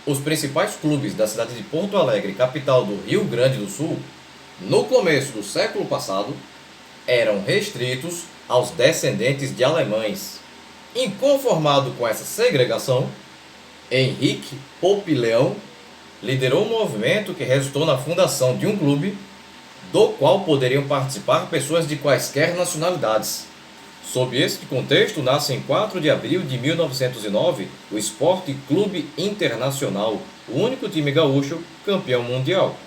Os principais clubes da cidade de Porto Alegre, capital do Rio Grande do Sul, no começo do século passado, eram restritos aos descendentes de alemães. Inconformado com essa segregação, Henrique Popillion liderou um movimento que resultou na fundação de um clube do qual poderiam participar pessoas de quaisquer nacionalidades. Sob este contexto, nasce em 4 de abril de 1909 o Esporte Clube Internacional, o único time gaúcho campeão mundial.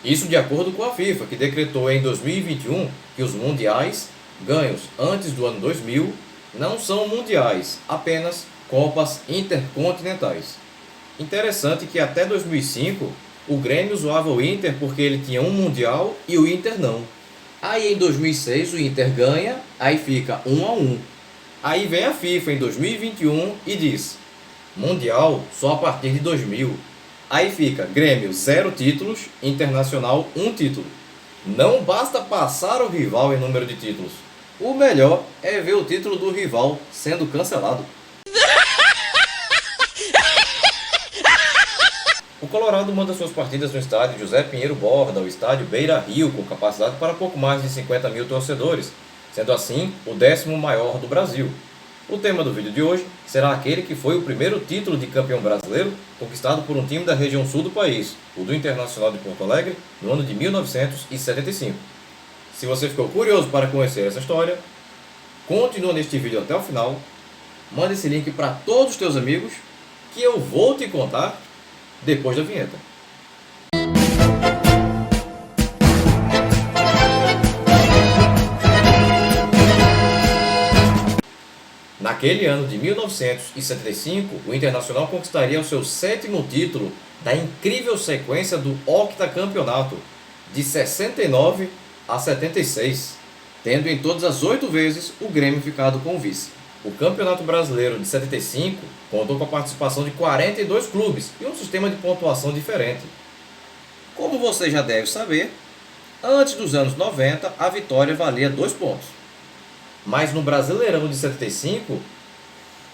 Isso de acordo com a FIFA, que decretou em 2021 que os mundiais ganhos antes do ano 2000 não são mundiais, apenas Copas Intercontinentais. Interessante que até 2005 o Grêmio zoava o Inter porque ele tinha um mundial e o Inter não. Aí em 2006 o Inter ganha, aí fica 1-1. Aí vem a FIFA em 2021 e diz: Mundial só a partir de 2000. Aí fica Grêmio 0 títulos, Internacional 1 título. Não basta passar o rival em número de títulos. O melhor é ver o título do rival sendo cancelado. O Colorado manda suas partidas no estádio José Pinheiro Borda, o estádio Beira-Rio, com capacidade para pouco mais de 50 mil torcedores, sendo assim o 10º maior do Brasil. O tema do vídeo de hoje será aquele que foi o primeiro título de campeão brasileiro conquistado por um time da região sul do país, o do Internacional de Porto Alegre, no ano de 1975. Se você ficou curioso para conhecer essa história, continua neste vídeo até o final, manda esse link para todos os teus amigos, que eu vou te contar depois da vinheta. Naquele ano de 1975, o Internacional conquistaria o seu 7º título da incrível sequência do octacampeonato, de 69 a 76, tendo em todas as 8 vezes o Grêmio ficado com o vice. O Campeonato Brasileiro de 75 contou com a participação de 42 clubes e um sistema de pontuação diferente. Como você já deve saber, antes dos anos 90 a vitória valia 2 pontos. Mas no Brasileirão de 75,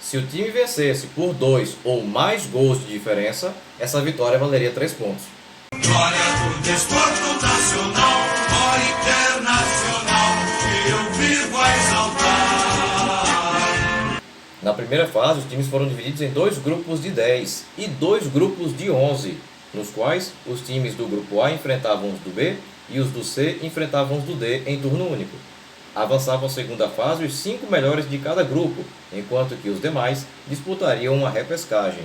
se o time vencesse por 2 ou mais gols de diferença, essa vitória valeria 3 pontos. Glória do desporto nacional, glória internacional, que eu vivo a exaltar. Na primeira fase, os times foram divididos em 2 grupos de 10 e 2 grupos de 11, nos quais os times do grupo A enfrentavam os do B e os do C enfrentavam os do D em turno único. Avançavam à segunda fase os 5 melhores de cada grupo, enquanto que os demais disputariam uma repescagem.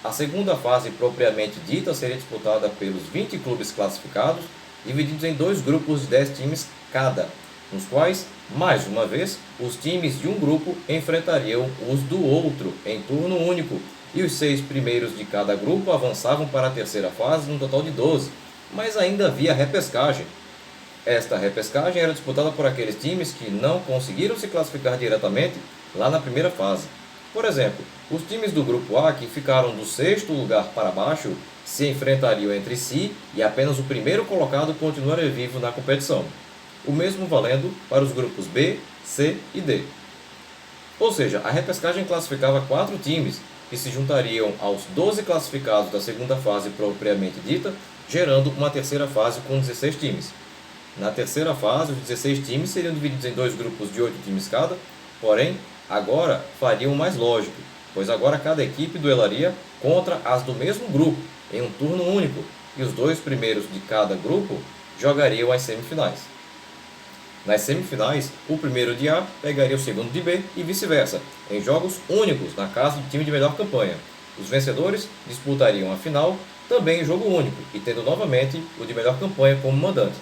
A segunda fase propriamente dita seria disputada pelos 20 clubes classificados, divididos em 2 grupos de 10 times cada, nos quais, mais uma vez, os times de um grupo enfrentariam os do outro em turno único, e os 6 primeiros de cada grupo avançavam para a terceira fase num total de 12, mas ainda havia repescagem. Esta repescagem era disputada por aqueles times que não conseguiram se classificar diretamente lá na primeira fase. Por exemplo, os times do grupo A, que ficaram do 6º lugar para baixo, se enfrentariam entre si e apenas o primeiro colocado continuaria vivo na competição. O mesmo valendo para os grupos B, C e D. Ou seja, a repescagem classificava 4 times, que se juntariam aos 12 classificados da segunda fase propriamente dita, gerando uma terceira fase com 16 times. Na terceira fase, os 16 times seriam divididos em 2 grupos de 8 times cada, porém, agora fariam o mais lógico, pois agora cada equipe duelaria contra as do mesmo grupo, em um turno único, e os 2 primeiros de cada grupo jogariam as semifinais. Nas semifinais, o primeiro de A pegaria o segundo de B e vice-versa, em jogos únicos na casa do time de melhor campanha. Os vencedores disputariam a final, também em jogo único, e tendo novamente o de melhor campanha como mandante.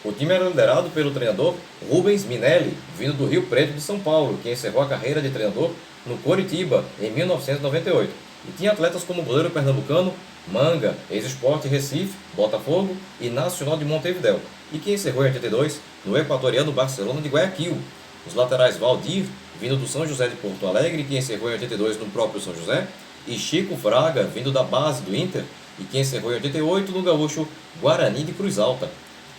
O time era liderado pelo treinador Rubens Minelli, vindo do Rio Preto de São Paulo, que encerrou a carreira de treinador no Coritiba em 1998. E tinha atletas como o goleiro pernambucano Manga, ex-Sport Recife, Botafogo e Nacional de Montevidéu, e que encerrou em 82 no equatoriano Barcelona de Guayaquil. Os laterais Valdir, vindo do São José de Porto Alegre, que encerrou em 82 no próprio São José, e Chico Fraga, vindo da base do Inter, e que encerrou em 88 no gaúcho Guarani de Cruz Alta.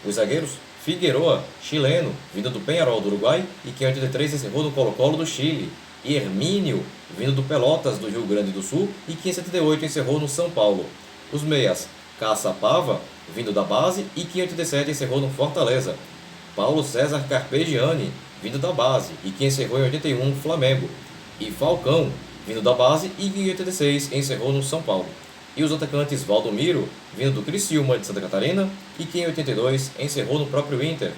Os zagueiros Figueroa, chileno, vindo do Peñarol do Uruguai, e que em 83 encerrou no Colo-Colo do Chile. Hermínio, vindo do Pelotas, do Rio Grande do Sul, e que em 78 encerrou no São Paulo. Os meias, Caçapava, vindo da base, e que em 87 encerrou no Fortaleza. Paulo César Carpegiani, vindo da base, e que encerrou em 81 no Flamengo. E Falcão, vindo da base, e que em 86 encerrou no São Paulo. E os atacantes Valdomiro, vindo do Criciúma de Santa Catarina, e que em 82 encerrou no próprio Inter.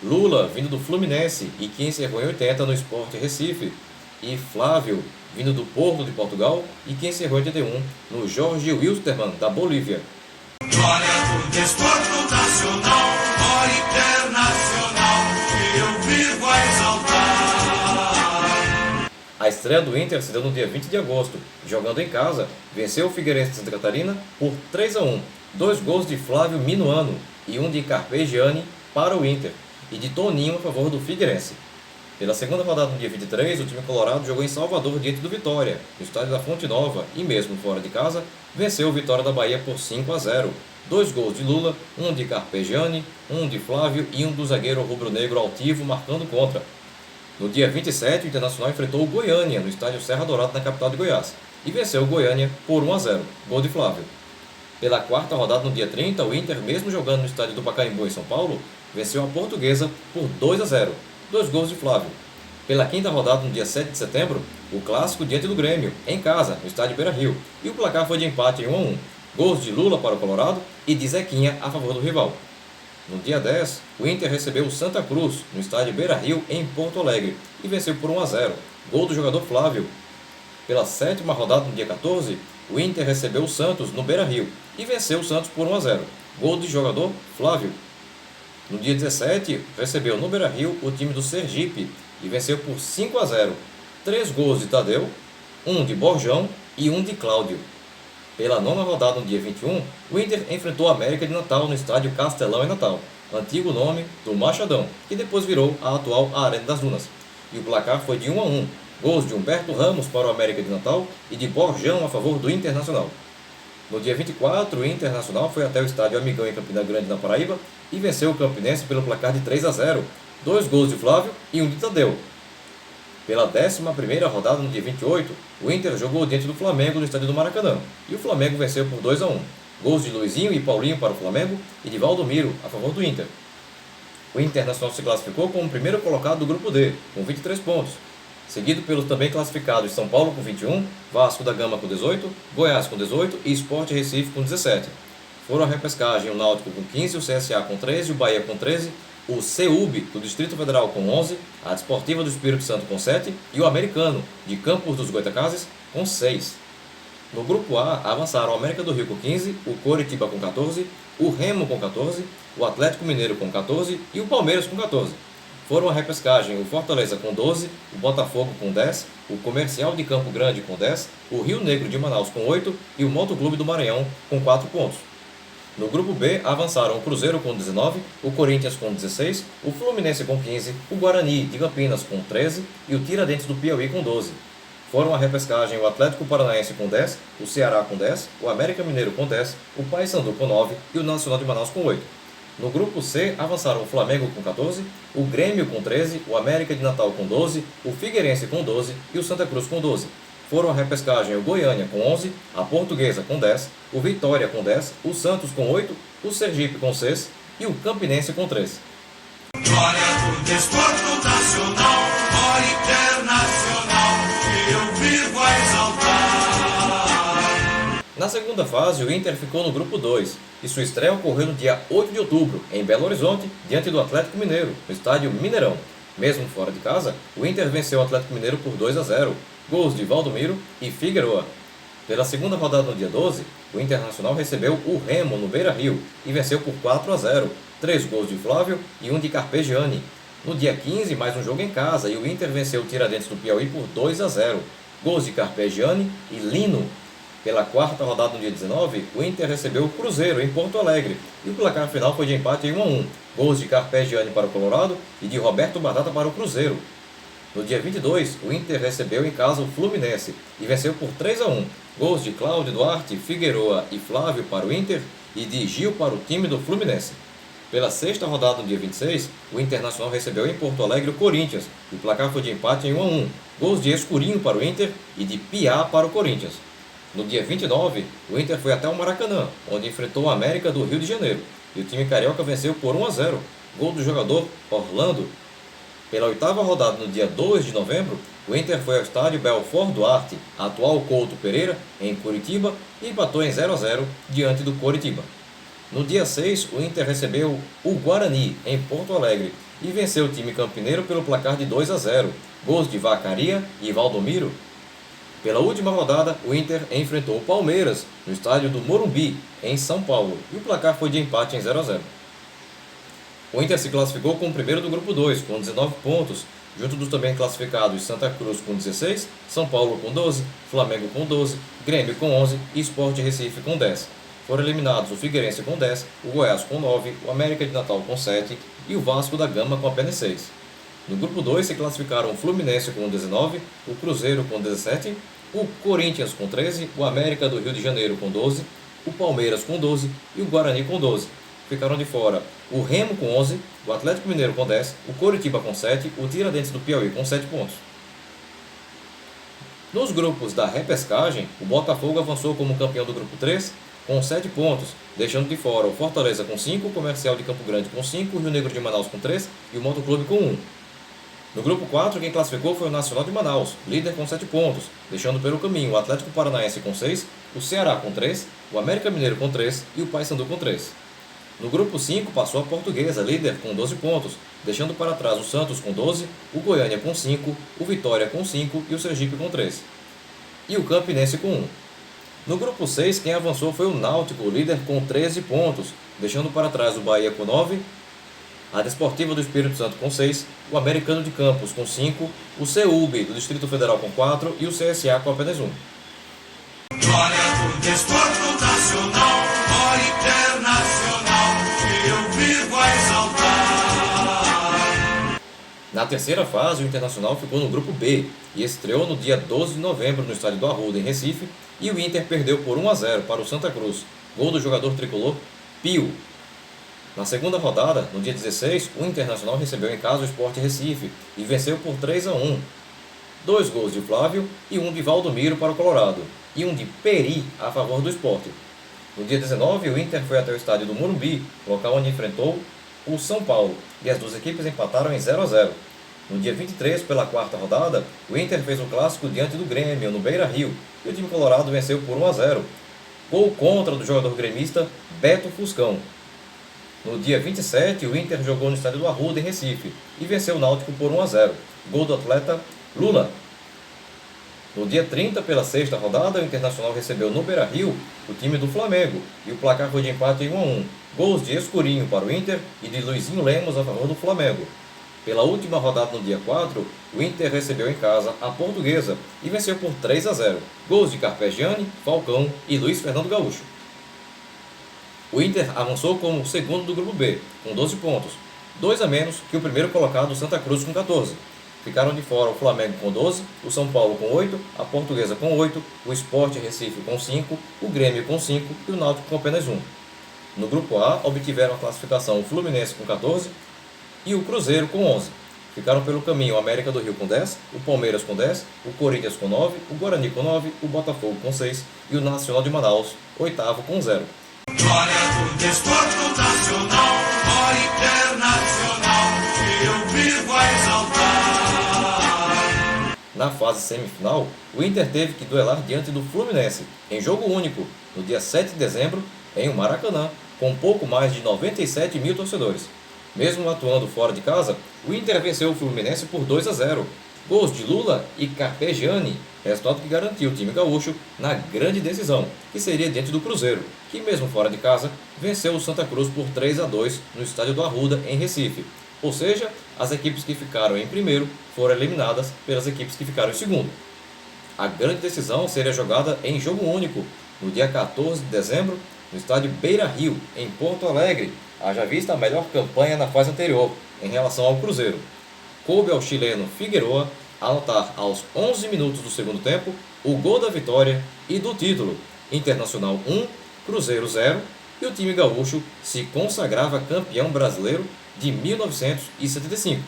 Lula, vindo do Fluminense, e que encerrou em 80 no Sport Recife. E Flávio, vindo do Porto de Portugal, e que encerrou em 81 no Jorge Wilstermann, da Bolívia. Glória do desporto nacional, glória internacional, que eu vivo a exaltar. A estreia do Inter se deu no dia 20 de agosto. Jogando em casa, venceu o Figueirense de Santa Catarina por 3-1. 2 gols de Flávio Minuano e um de Carpegiani para o Inter, e de Toninho a favor do Figueirense. Pela segunda rodada no dia 23, o time colorado jogou em Salvador diante do Vitória, no estádio da Fonte Nova, e mesmo fora de casa, venceu o Vitória da Bahia por 5-0. 2 gols de Lula, um de Carpegiani, um de Flávio e um do zagueiro rubro-negro Altivo marcando contra. No dia 27, o Internacional enfrentou o Goiânia, no estádio Serra Dourada, na capital de Goiás, e venceu o Goiânia por 1-0, gol de Flávio. Pela quarta rodada no dia 30, o Inter, mesmo jogando no estádio do Pacaembu, em São Paulo, venceu a Portuguesa por 2-0, 2 gols de Flávio. Pela quinta rodada no dia 7 de setembro, o clássico diante do Grêmio, em casa, no estádio Beira-Rio, e o placar foi de empate em 1-1, gols de Lula para o Colorado e de Zequinha a favor do rival. No dia 10, o Inter recebeu o Santa Cruz, no estádio Beira-Rio, em Porto Alegre, e venceu por 1-0, gol do jogador Flávio. Pela sétima rodada no dia 14, o Inter recebeu o Santos, no Beira-Rio, e venceu o Santos por 1-0, gol do jogador Flávio. No dia 17, recebeu no Beira-Rio o time do Sergipe e venceu por 5-0, 3 gols de Tadeu, um de Borjão e um de Cláudio. Pela nona rodada no dia 21, o Inter enfrentou a América de Natal no estádio Castelão em Natal, antigo nome do Machadão, que depois virou a atual Arena das Dunas. E o placar foi de 1-1, gols de Humberto Ramos para o América de Natal e de Borjão a favor do Internacional. No dia 24, o Internacional foi até o estádio Amigão em Campina Grande, na Paraíba, e venceu o Campinense pelo placar de 3-0, 2 gols de Flávio e um de Tadeu. Pela 11ª rodada no dia 28, o Inter jogou diante do Flamengo no estádio do Maracanã, e o Flamengo venceu por 2-1, gols de Luizinho e Paulinho para o Flamengo e de Valdomiro a favor do Inter. O Internacional se classificou como o primeiro colocado do grupo D, com 23 pontos, seguido pelos também classificados São Paulo com 21, Vasco da Gama com 18, Goiás com 18 e Sport Recife com 17. Foram a repescagem o Náutico com 15, o CSA com 13, o Bahia com 13, o CEUB do Distrito Federal com 11, a Desportiva do Espírito Santo com 7 e o Americano de Campos dos Goitacazes com 6. No grupo A, avançaram o América do Rio com 15, o Coritiba com 14, o Remo com 14, o Atlético Mineiro com 14 e o Palmeiras com 14. Foram a repescagem o Fortaleza com 12, o Botafogo com 10, o Comercial de Campo Grande com 10, o Rio Negro de Manaus com 8 e o Motoclube do Maranhão com 4 pontos. No grupo B, avançaram o Cruzeiro com 19, o Corinthians com 16, o Fluminense com 15, o Guarani de Campinas com 13 e o Tiradentes do Piauí com 12. Foram a repescagem o Atlético Paranaense com 10, o Ceará com 10, o América Mineiro com 10, o Paysandu com 9 e o Nacional de Manaus com 8. No grupo C, avançaram o Flamengo com 14, o Grêmio com 13, o América de Natal com 12, o Figueirense com 12 e o Santa Cruz com 12. Foram a repescagem o Goiânia com 11, a Portuguesa com 10, o Vitória com 10, o Santos com 8, o Sergipe com 6 e o Campinense com 3. Glória do desporto nacional, glória internacional, que eu vivo a exaltar. Na segunda fase, o Inter ficou no grupo 2 e sua estreia ocorreu no dia 8 de outubro, em Belo Horizonte, diante do Atlético Mineiro, no estádio Mineirão. Mesmo fora de casa, o Inter venceu o Atlético Mineiro por 2-0, gols de Valdomiro e Figueroa. Pela segunda rodada no dia 12, o Internacional recebeu o Remo no Beira-Rio e venceu por 4-0, 3 gols de Flávio e um de Carpegiani. No dia 15, mais um jogo em casa e o Inter venceu o Tiradentes do Piauí por 2-0, gols de Carpegiani e Lino. Pela quarta rodada no dia 19, o Inter recebeu o Cruzeiro em Porto Alegre e o placar final foi de empate em 1-1, gols de Carpegiani para o Colorado e de Roberto Batata para o Cruzeiro. No dia 22, o Inter recebeu em casa o Fluminense e venceu por 3-1, gols de Cláudio Duarte, Figueroa e Flávio para o Inter e de Gil para o time do Fluminense. Pela sexta rodada no dia 26, o Internacional recebeu em Porto Alegre o Corinthians. O placar foi de empate em 1-1. Gols de Escurinho para o Inter e de Piá para o Corinthians. No dia 29, o Inter foi até o Maracanã, onde enfrentou o América do Rio de Janeiro. E o time carioca venceu por 1-0. Gol do jogador Orlando. Pela oitava rodada no dia 2 de novembro, o Inter foi ao estádio Belfort Duarte, atual Couto Pereira, em Curitiba, e empatou em 0-0 diante do Coritiba. No dia 6, o Inter recebeu o Guarani, em Porto Alegre, e venceu o time campineiro pelo placar de 2-0, gols de Vacaria e Valdomiro. Pela última rodada, o Inter enfrentou o Palmeiras, no estádio do Morumbi, em São Paulo, e o placar foi de empate em 0-0. O Inter se classificou como primeiro do grupo 2, com 19 pontos, junto dos também classificados Santa Cruz com 16, São Paulo com 12, Flamengo com 12, Grêmio com 11 e Sport Recife com 10. Foram eliminados o Figueirense com 10, o Goiás com 9, o América de Natal com 7 e o Vasco da Gama com apenas 6. No grupo 2 se classificaram o Fluminense com 19, o Cruzeiro com 17, o Corinthians com 13, o América do Rio de Janeiro com 12, o Palmeiras com 12 e o Guarani com 12. Ficaram de fora o Remo com 11, o Atlético Mineiro com 10, o Coritiba com 7, o Tiradentes do Piauí com 7 pontos. Nos grupos da repescagem, o Botafogo avançou como campeão do grupo 3 com 7 pontos, deixando de fora o Fortaleza com 5, o Comercial de Campo Grande com 5, o Rio Negro de Manaus com 3 e o Motoclube com 1. No grupo 4, quem classificou foi o Nacional de Manaus, líder com 7 pontos, deixando pelo caminho o Atlético Paranaense com 6, o Ceará com 3, o América Mineiro com 3 e o Paysandu com 3. No grupo 5 passou a Portuguesa, líder com 12 pontos, deixando para trás o Santos com 12, o Goiânia com 5, o Vitória com 5 e o Sergipe com 3. E o Campinense com 1. No grupo 6, quem avançou foi o Náutico, líder com 13 pontos, deixando para trás o Bahia com 9, a Desportiva do Espírito Santo com 6, o Americano de Campos com 5, o CEUB do Distrito Federal com 4 e o CSA com apenas 1. Glória do desporto nacional, glória internacional, que eu vivo a exaltar. Na terceira fase, o Internacional ficou no grupo B e estreou no dia 12 de novembro no estádio do Arruda, em Recife, e o Inter perdeu por 1-0 para o Santa Cruz, gol do jogador tricolor Pio. Na segunda rodada, no dia 16, o Internacional recebeu em casa o Sport Recife e venceu por 3-1. 2 gols de Flávio e um de Valdomiro para o Colorado, e um de Peri a favor do Sport. No dia 19, o Inter foi até o estádio do Morumbi, local onde enfrentou o São Paulo, e as duas equipes empataram em 0-0. No dia 23, pela quarta rodada, o Inter fez o clássico diante do Grêmio, no Beira-Rio, e o time colorado venceu por 1-0. Gol contra do jogador gremista Beto Fuscão. No dia 27, o Inter jogou no estádio do Arruda, em Recife, e venceu o Náutico por 1-0. Gol do atleta Lula. No dia 30, pela sexta rodada, o Internacional recebeu no Beira-Rio o time do Flamengo, e o placar foi de empate em 1-1. Gols de Escurinho para o Inter e de Luizinho Lemos a favor do Flamengo. Pela última rodada, no dia 4, o Inter recebeu em casa a Portuguesa e venceu por 3-0. Gols de Carpegiani, Falcão e Luiz Fernando Gaúcho. O Inter avançou como o segundo do grupo B, com 12 pontos, 2 a menos que o primeiro colocado, Santa Cruz, com 14. Ficaram de fora o Flamengo com 12, o São Paulo com 8, a Portuguesa com 8, o Sport Recife com 5, o Grêmio com 5 e o Náutico com apenas 1. No grupo A, obtiveram a classificação o Fluminense com 14 e o Cruzeiro com 11. Ficaram pelo caminho o América do Rio com 10, o Palmeiras com 10, o Corinthians com 9, o Guarani com 9, o Botafogo com 6 e o Nacional de Manaus, oitavo, com 0. Glória do desporto nacional, glória internacional, que eu vivo a exaltar. Na fase semifinal, o Inter teve que duelar diante do Fluminense, em jogo único, no dia 7 de dezembro, em o Maracanã, com pouco mais de 97 mil torcedores. Mesmo atuando fora de casa, o Inter venceu o Fluminense por 2-0. Gols de Lula e Carpegiani, resultado que garantiu o time gaúcho na grande decisão, que seria diante do Cruzeiro, que mesmo fora de casa, venceu o Santa Cruz por 3-2 no estádio do Arruda, em Recife. Ou seja, as equipes que ficaram em primeiro foram eliminadas pelas equipes que ficaram em segundo. A grande decisão seria jogada em jogo único, no dia 14 de dezembro, no estádio Beira-Rio, em Porto Alegre, haja vista a melhor campanha na fase anterior, em relação ao Cruzeiro. Coube ao chileno Figueroa anotar aos 11 minutos do segundo tempo o gol da vitória e do título. Internacional 1, Cruzeiro 0, e o time gaúcho se consagrava campeão brasileiro de 1975.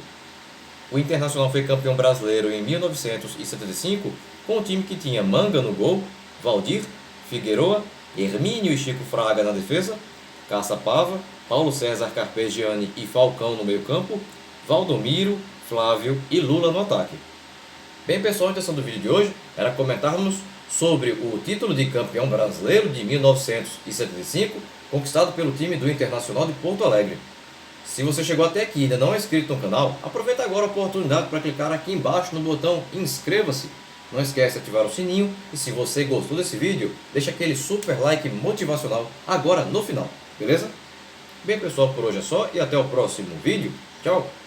O Internacional foi campeão brasileiro em 1975 com um time que tinha Manga no gol, Valdir, Figueroa, Hermínio e Chico Fraga na defesa, Caçapava, Paulo César Carpegiani e Falcão no meio-campo, Valdomiro, Flávio e Lula no ataque. Bem, pessoal, a intenção do vídeo de hoje era comentarmos sobre o título de campeão brasileiro de 1975, conquistado pelo time do Internacional de Porto Alegre. Se você chegou até aqui e ainda não é inscrito no canal, aproveita agora a oportunidade para clicar aqui embaixo no botão inscreva-se. Não esquece de ativar o sininho e se você gostou desse vídeo, deixa aquele super like motivacional agora no final, beleza? Bem, pessoal, por hoje é só e até o próximo vídeo. Tchau!